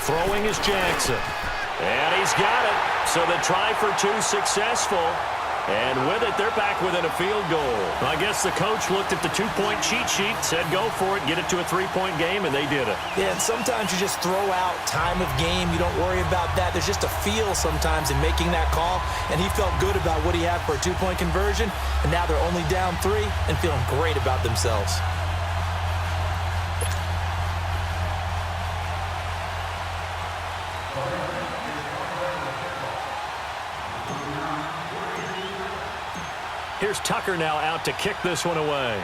Throwing is Jackson. And he's got it. So the try for two successful. And with it, they're back within a field goal. I guess the coach looked at the two-point cheat sheet, said go for it, get it to a three-point game, and they did it. Yeah, and sometimes you just throw out time of game. You don't worry about that. There's just a feel sometimes in making that call, and he felt good about what he had for a two-point conversion, and now they're only down 3 and feeling great about themselves. Here's Tucker now out to kick this one away.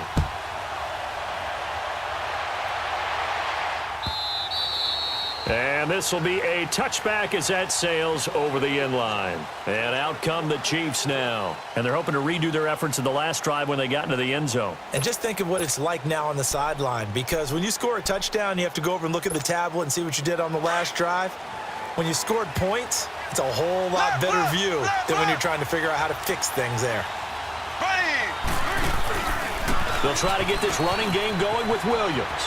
And this will be a touchback as that sails over the end line. And out come the Chiefs now. And they're hoping to redo their efforts in the last drive when they got into the end zone. And just think of what it's like now on the sideline, because when you score a touchdown, you have to go over and look at the tablet and see what you did on the last drive. When you scored points, it's a whole lot better view than when you're trying to figure out how to fix things there. They'll try to get this running game going with Williams.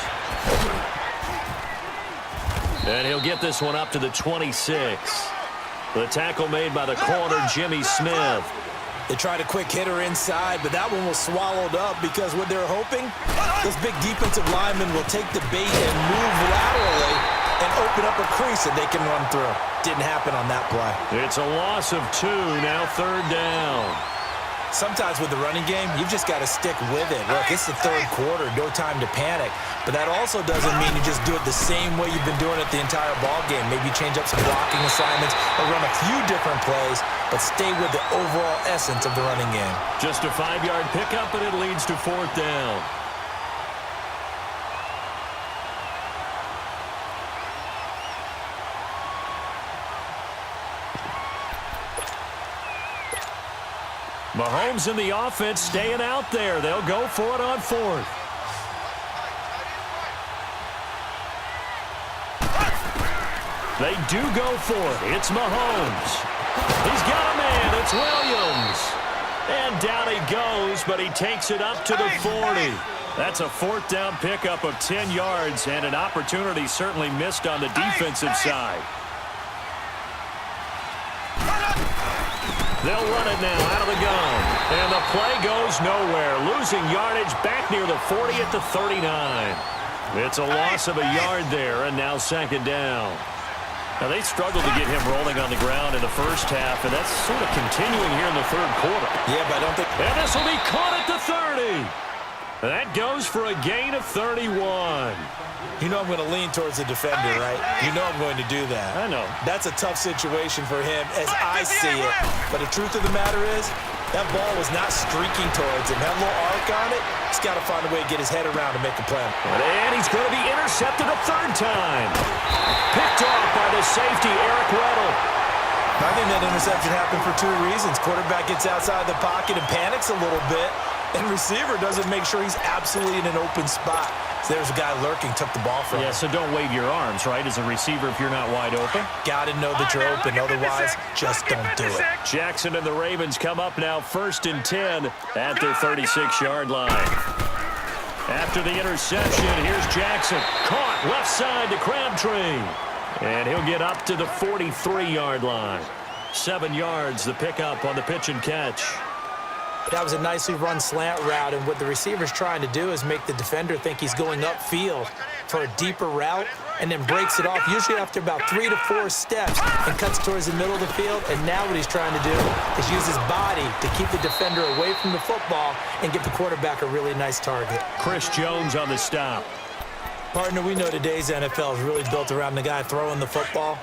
And he'll get this one up to the 26. The tackle made by the corner, Jimmy Smith. They tried a quick hitter inside, but that one was swallowed up because what they're hoping, this big defensive lineman will take the bait and move laterally and open up a crease that they can run through. Didn't happen on that play. It's a loss of 2, now 3rd down. Sometimes with the running game, you've just got to stick with it. Look, it's the 3rd quarter, no time to panic. But that also doesn't mean you just do it the same way you've been doing it the entire ball game. Maybe change up some blocking assignments or run a few different plays, but stay with the overall essence of the running game. Just a 5-yard pickup, and it leads to 4th down. Mahomes in the offense staying out there. They'll go for it on 4th. They do go for it. It's Mahomes. He's got a man. It's Williams. And down he goes, but he takes it up to the 40. That's a 4th down pickup of 10 yards and an opportunity certainly missed on the defensive side. They'll run it now out of the gun. And the play goes nowhere. Losing yardage back near the 40 at the 39. It's a loss of a yard there, and now 2nd down. Now, they struggled to get him rolling on the ground in the first half, and that's sort of continuing here in the 3rd quarter. Yeah, but I don't think... And this will be caught at the 30. That goes for a gain of 31. You know I'm going to lean towards the defender, right? You know I'm going to do that. I know. That's a tough situation for him as I see it. But the truth of the matter is, that ball was not streaking towards him. Had a little arc on it. He's got to find a way to get his head around and make a play. And he's going to be intercepted a 3rd time. Picked off by the safety, Eric Weddle. I think that interception happened for 2 reasons. Quarterback gets outside the pocket and panics a little bit. And receiver doesn't make sure he's absolutely in an open spot. So there's a guy lurking, took the ball from him. Yeah, so don't wave your arms, right, as a receiver if you're not wide open. Got to know that you're open. Otherwise, just don't do it. Jackson and the Ravens come up now 1st and 10 at their 36-yard line. After the interception, here's Jackson. Caught left side to Crabtree. And he'll get up to the 43-yard line. 7 yards, the pickup on the pitch and catch. That was a nicely run slant route, and what the receiver's trying to do is make the defender think he's going upfield for a deeper route and then breaks it off, usually after about 3 to 4 steps, and cuts towards the middle of the field. And now what he's trying to do is use his body to keep the defender away from the football and give the quarterback a really nice target. Chris Jones on the stop. Partner, we know today's NFL is really built around the guy throwing the football.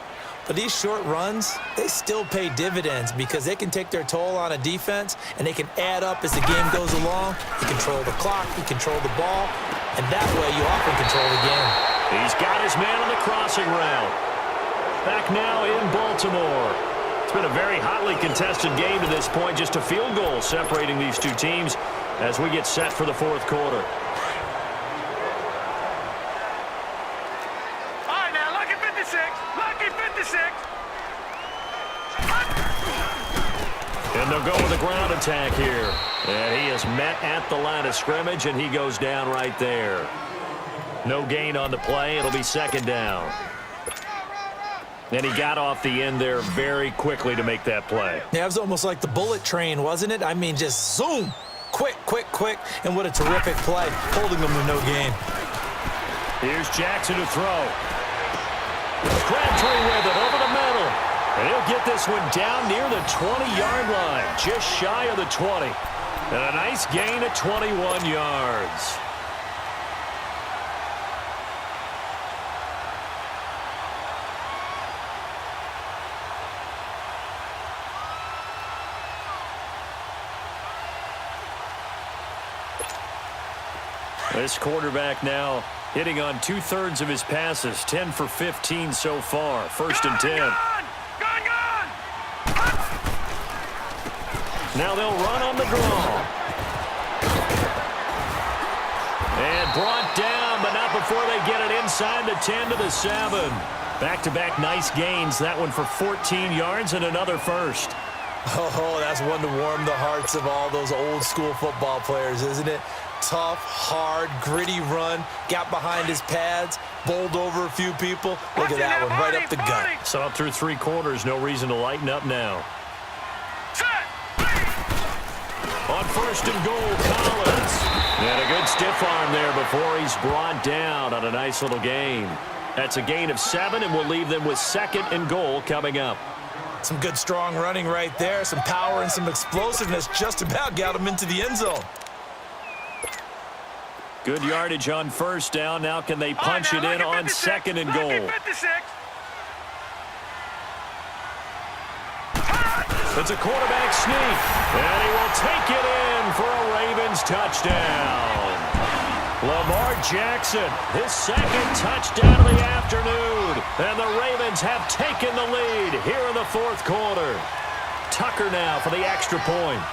But these short runs, they still pay dividends because they can take their toll on a defense, and they can add up as the game goes along. You control the clock, you control the ball, and that way you often control the game. He's got his man on the crossing route. Back now in Baltimore. It's been a very hotly contested game to this point, just a field goal separating these two teams as we get set for the 4th quarter. And they'll go with a ground attack here. And he is met at the line of scrimmage, and he goes down right there. No gain on the play. It'll be 2nd down. And he got off the end there very quickly to make that play. Yeah, it was almost like the bullet train, wasn't it? I mean, just zoom. Quick, quick, quick. And what a terrific play, holding them to no gain. Here's Jackson to throw. Crabtree with it over the middle. And he'll get this one down near the 20-yard line, just shy of the 20. And a nice gain of 21 yards. This quarterback now hitting on 2/3 of his passes, 10 for 15 so far. First and 10. Gone! Now they'll run on the draw. And brought down, but not before they get it inside the 10 to the 7. Back-to-back nice gains. That one for 14 yards and another first. Oh, that's one to warm the hearts of all those old-school football players, isn't it? Tough, hard, gritty run, got behind his pads, bowled over a few people. Look at that one, right up the gut. So up through 3 quarters, no reason to lighten up now. On first and goal, Collins. And a good stiff arm there before he's brought down on a nice little gain. That's a gain of 7, and we'll leave them with second and goal coming up. Some good, strong running right there, some power and some explosiveness just about got him into the end zone. Good yardage on first down. Now can they punch it in on second and goal? It's a quarterback sneak, and he will take it in for a Ravens touchdown. Lamar Jackson, his second touchdown of the afternoon, and the Ravens have taken the lead here in the fourth quarter. Tucker now for the extra point.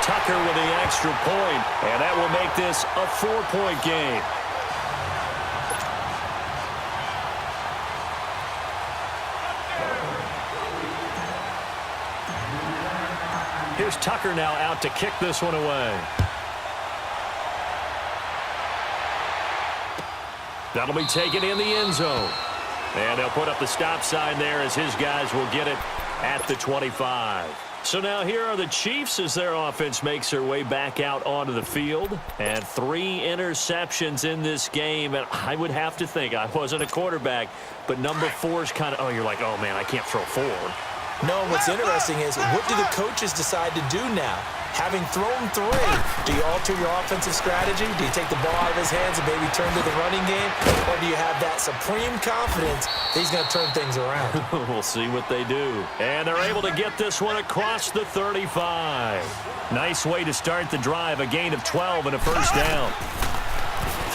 Tucker with the extra point, and that will make this a 4-point game. Here's Tucker now out to kick this one away. That'll be taken in the end zone. And they'll put up the stop sign there as his guys will get it at the 25. So now here are the Chiefs as their offense makes their way back out onto the field. And 3 interceptions in this game. And I would have to think, I wasn't a quarterback, but number 4 is kind of, you're like, oh, man, I can't throw 4. No, what's interesting is, what do the coaches decide to do now? Having thrown 3, do you alter your offensive strategy? Do you take the ball out of his hands and maybe turn to the running game? Or do you have that supreme confidence that he's going to turn things around? We'll see what they do. And they're able to get this one across the 35. Nice way to start the drive, a gain of 12 and a first down.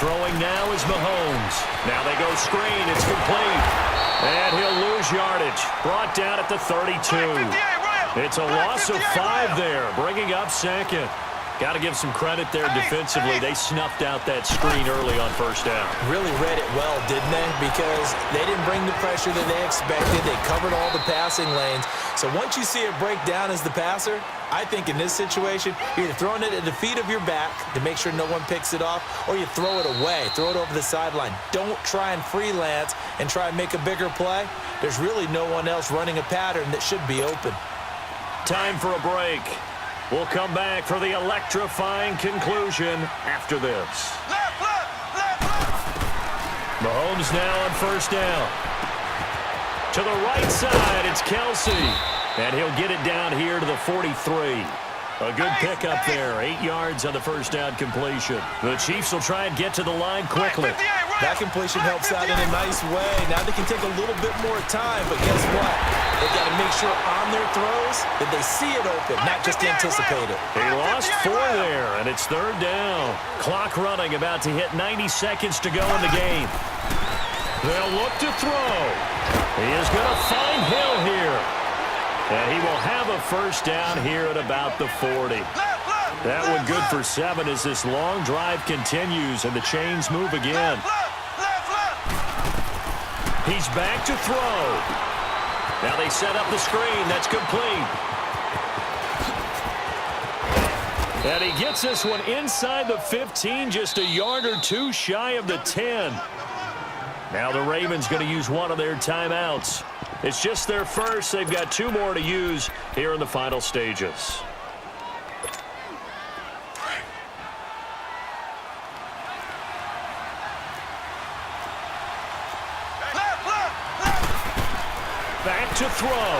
Throwing now is Mahomes. Now they go screen. It's complete. And he'll lose yardage. Brought down at the 32. It's a loss of 5 there, bringing up second. Got to give some credit there defensively. They snuffed out that screen early on first down. Really read it well, didn't they? Because they didn't bring the pressure that they expected. They covered all the passing lanes. So once you see it break down as the passer, I think in this situation, you're either throwing it at the feet of your back to make sure no one picks it off, or you throw it away, throw it over the sideline. Don't try and freelance and try and make a bigger play. There's really no one else running a pattern that should be open. Time for a break. We'll come back for the electrifying conclusion after this. Mahomes now on first down. To the right side, it's Kelsey. And he'll get it down here to the 43. A good pickup there. 8 yards on the first down completion. The Chiefs will try and get to the line quickly. That completion helps out in a nice way. Now they can take a little bit more time, but guess what? They've got to make sure on their throws that they see it open, not just anticipate it. He lost 4 there, and it's third down. Clock running, about to hit 90 seconds to go in the game. They'll look to throw. He is going to find Hill here. And he will have a first down here at about the 40. That one good for 7 as this long drive continues and the chains move again. He's back to throw. Now they set up the screen. That's complete. And he gets this one inside the 15, just a yard or two shy of the 10. Now the Ravens going to use one of their timeouts. It's just their first. They've got two more to use here in the final stages. Back to throw.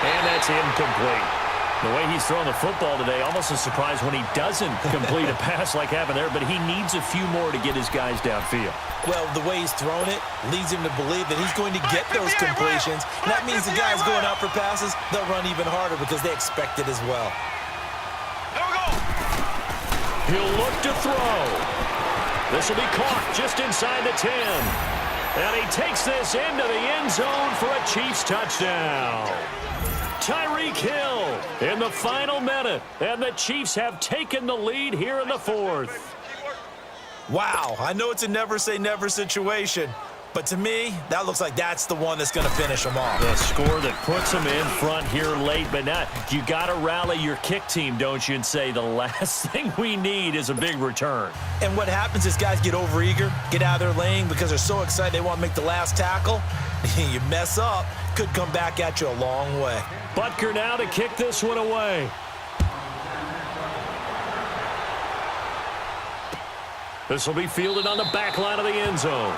And that's incomplete. The way he's throwing the football today, almost a surprise when he doesn't complete a pass like happened there, but he needs a few more to get his guys downfield. Well, the way he's thrown it leads him to believe that he's going to get those completions. And that means the guys going out for passes, they'll run even harder because they expect it as well. There we go. He'll look to throw. This will be caught just inside the 10. And he takes this into the end zone for a Chiefs touchdown. Tyreek Hill in the final minute, and the Chiefs have taken the lead here in the fourth. Wow, I know it's a never-say-never situation, but to me, that looks like that's the one that's going to finish them off. The score that puts them in front here late, but not. You got to rally your kick team, don't you, and say the last thing we need is a big return. And what happens is guys get overeager, get out of their lane because they're so excited they want to make the last tackle. You mess up, could come back at you a long way. Butker now to kick this one away. This will be fielded on the back line of the end zone.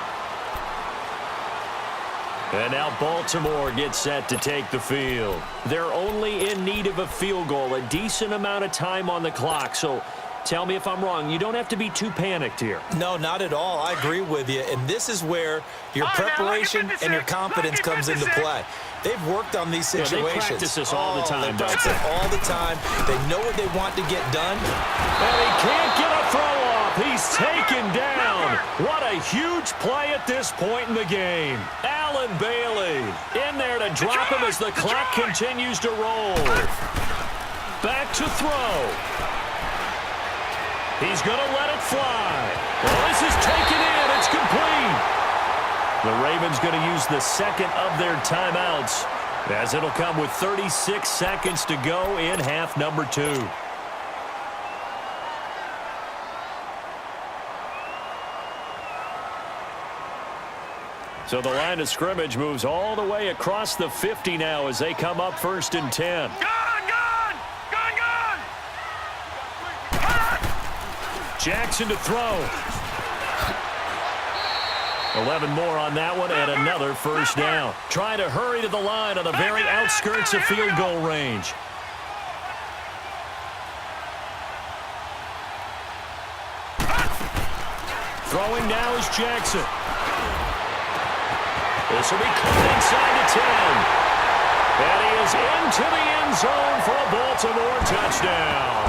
And now Baltimore gets set to take the field. They're only in need of a field goal, a decent amount of time on the clock. So tell me if I'm wrong. You don't have to be too panicked here. No, not at all. I agree with you. And this is where your preparation and your confidence comes into play. They've worked on these situations. Yeah, they practice this all the time. They practice it all the time. They know what they want to get done. And he can't get a throw off. He's taken down. What a huge play at this point in the game. Allen Bailey in there to drop him as the clock continues to roll. Back to throw. He's going to let it fly. Well, this is taken in. It's complete. The Ravens going to use the second of their timeouts, as it'll come with 36 seconds to go in half number 2. So the line of scrimmage moves all the way across the 50 now as they come up 1st and 10. Jackson to throw. 11 more on that one and another first down. Trying to hurry to the line on the very outskirts of field goal range. Throwing now is Jackson. This will be caught inside the 10. And he is into the end zone for a Baltimore touchdown.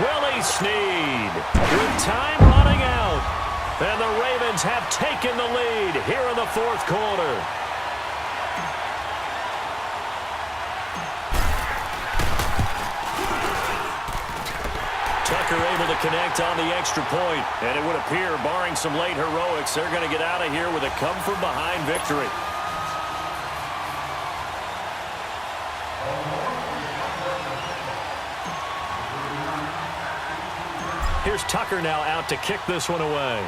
Willie Snead with time running out. And the Ravens have taken the lead here in the fourth quarter. Tucker able to connect on the extra point. And it would appear, barring some late heroics, they're going to get out of here with a come-from-behind victory. Here's Tucker now out to kick this one away.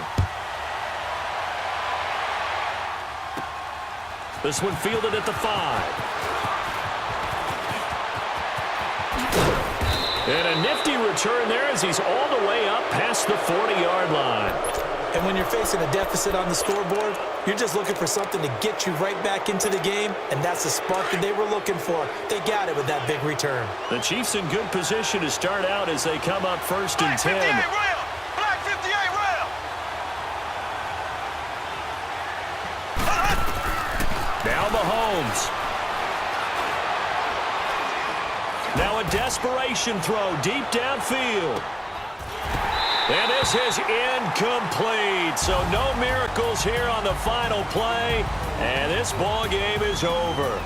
This one fielded at the 5. And a nifty return there as he's all the way up past the 40-yard line. And when you're facing a deficit on the scoreboard, you're just looking for something to get you right back into the game, and that's the spark that they were looking for. They got it with that big return. The Chiefs in good position to start out as they come up 1st and 10. Black 58 rail. Now Mahomes. Now a desperation throw deep downfield. And this is incomplete. So no miracles here on the final play. And this ball game is over.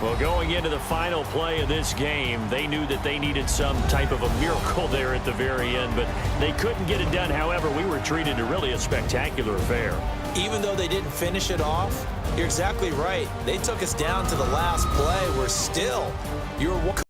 Well, going into the final play of this game, they knew that they needed some type of a miracle there at the very end, but they couldn't get it done. However, we were treated to really a spectacular affair. Even though they didn't finish it off, you're exactly right. They took us down to the last play. We're still, you're